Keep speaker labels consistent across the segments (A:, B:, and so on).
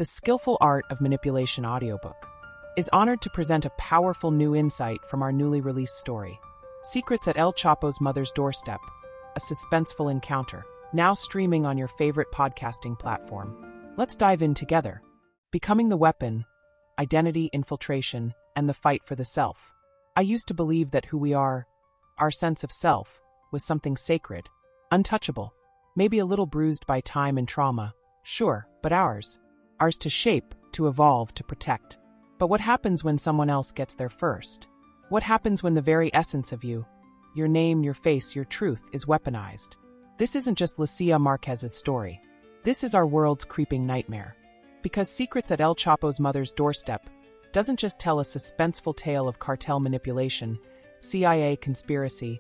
A: the Skillful Art of Manipulation audiobook, is honored to present a powerful new insight from our newly released story, Secrets at El Chapo's Mother's Doorstep, a suspenseful encounter, now streaming on your favorite podcasting platform. Let's dive in together. Becoming the weapon, identity infiltration, and the fight for the self. I used to believe that who we are, our sense of self, was something sacred, untouchable, maybe a little bruised by time and trauma, sure, but ours to shape, to evolve, to protect. But what happens when someone else gets there first? What happens when the very essence of you, your name, your face, your truth, is weaponized? This isn't just Lucía Márquez's story. This is our world's creeping nightmare. Because Secrets at El Chapo's Mother's Doorstep doesn't just tell a suspenseful tale of cartel manipulation, CIA conspiracy,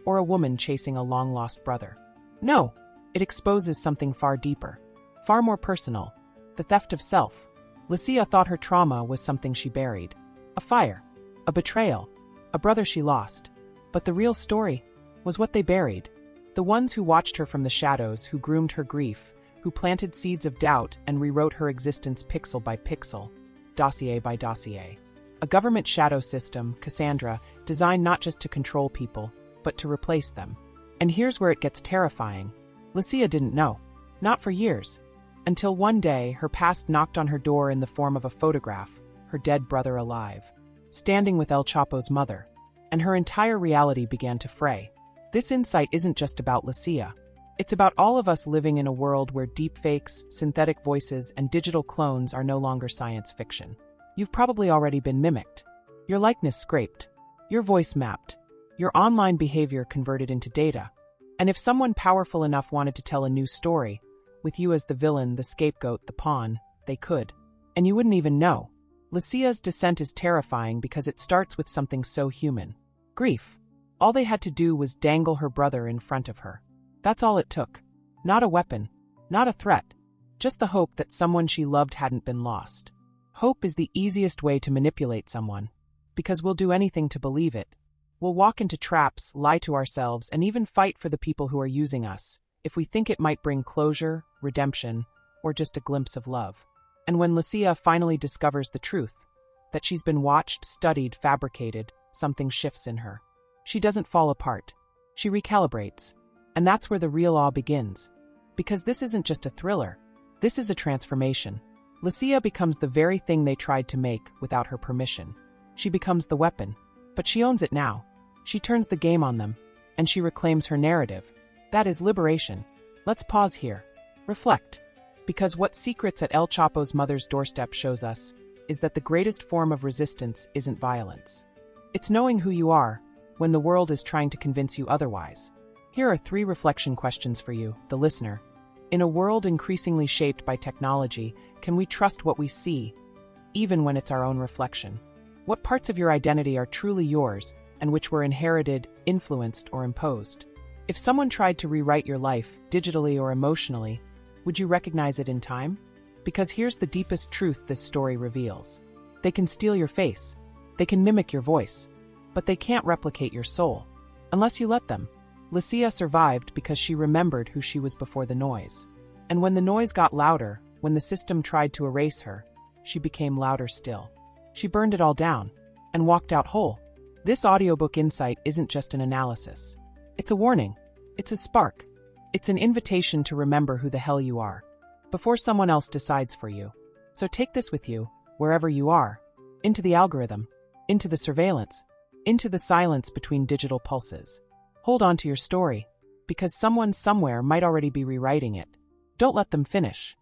A: or a woman chasing a long-lost brother. No, it exposes something far deeper, far more personal, the theft of self. Lucía thought her trauma was something she buried. A fire, a betrayal, a brother she lost. But the real story was what they buried. The ones who watched her from the shadows, who groomed her grief, who planted seeds of doubt and rewrote her existence pixel by pixel, dossier by dossier. A government shadow system, Cassandra, designed not just to control people, but to replace them. And here's where it gets terrifying. Lucía didn't know. Not for years. Until one day, her past knocked on her door in the form of a photograph, her dead brother alive, standing with El Chapo's mother, and her entire reality began to fray. This insight isn't just about Lucía. It's about all of us living in a world where deepfakes, synthetic voices, and digital clones are no longer science fiction. You've probably already been mimicked, your likeness scraped, your voice mapped, your online behavior converted into data. And if someone powerful enough wanted to tell a new story, with you as the villain, the scapegoat, the pawn, they could. And you wouldn't even know. Lucía's descent is terrifying because it starts with something so human. Grief. All they had to do was dangle her brother in front of her. That's all it took. Not a weapon, not a threat, just the hope that someone she loved hadn't been lost. Hope is the easiest way to manipulate someone, because we'll do anything to believe it. We'll walk into traps, lie to ourselves, and even fight for the people who are using us, if we think it might bring closure, redemption, or just a glimpse of love. And when Lucía finally discovers the truth, that she's been watched, studied, fabricated, something shifts in her. She doesn't fall apart. She recalibrates. And that's where the real awe begins. Because this isn't just a thriller. This is a transformation. Lucía becomes the very thing they tried to make without her permission. She becomes the weapon. But she owns it now. She turns the game on them. And she reclaims her narrative. That is liberation. Let's pause here. Reflect. Because what Secrets at El Chapo's Mother's Doorstep shows us is that the greatest form of resistance isn't violence. It's knowing who you are when the world is trying to convince you otherwise. Here are 3 reflection questions for you, the listener. In a world increasingly shaped by technology, can we trust what we see, even when it's our own reflection? What parts of your identity are truly yours and which were inherited, influenced, or imposed? If someone tried to rewrite your life, digitally or emotionally, would you recognize it in time? Because here's the deepest truth this story reveals. They can steal your face. They can mimic your voice. But they can't replicate your soul. Unless you let them. Lucía survived because she remembered who she was before the noise. And when the noise got louder, when the system tried to erase her, she became louder still. She burned it all down and walked out whole. This audiobook insight isn't just an analysis. It's a warning. It's a spark. It's an invitation to remember who the hell you are, before someone else decides for you. So take this with you, wherever you are, into the algorithm, into the surveillance, into the silence between digital pulses. Hold on to your story, because someone somewhere might already be rewriting it. Don't let them finish.